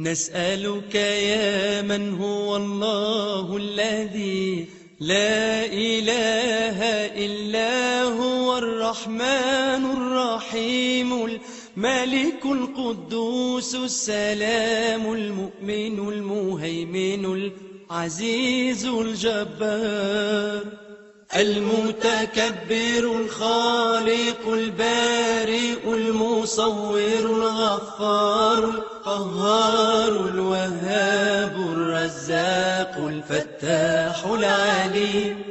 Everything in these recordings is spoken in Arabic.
نسألك يا من هو الله الذي لا إله إلا هو الرحمن الرحيم الملك القدوس السلام المؤمن المهيمن العزيز الجبار المتكبر الخالق البارئ المصور الغفار القهار الوهاب الرزاق الفتاح العليم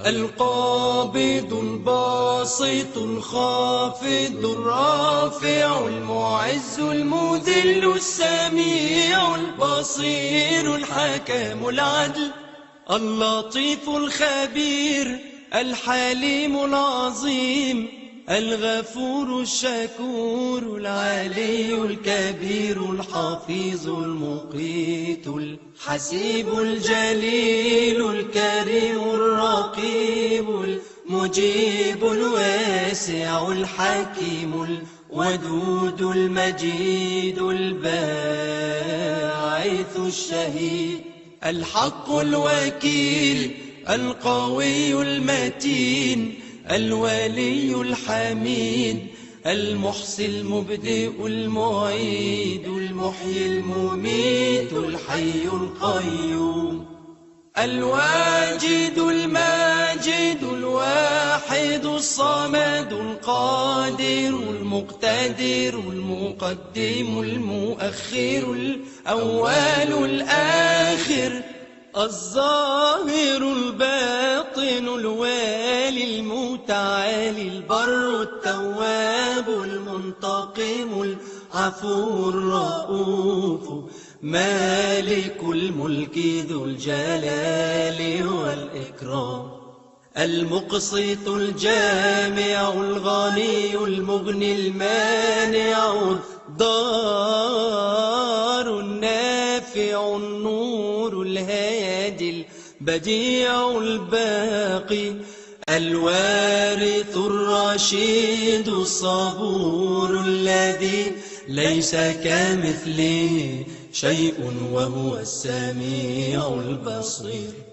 القابض الباسط الخافض الرافع المعز المذل السميع البصير الحكم العدل اللطيف الخبير الحليم العظيم الغفور الشكور العلي الكبير الحفيظ المقيت الحسيب الجليل الكريم الرقيب المجيب الواسع الحكيم الودود المجيد الباعث الشهيد الحق الوكيل القوي المتين الولي الحميد المحصي المبدئ المعيد المحيي المميت الحي القيوم الواجد الماجد الواحد الصمد القادر المقتدر المقدم المؤخر الأول الآخر الظاهر الباطن الوالي المتعالي البر التواب المنتقم العفو الرؤوف مالك الملك ذو الجلال والإكرام المقسط الجامع الغني المغني المانع الضار النافع النور الهادي البديع الباقي الوارث الرشيد الصبور الذي ليس كمثله شيء وهو السميع البصير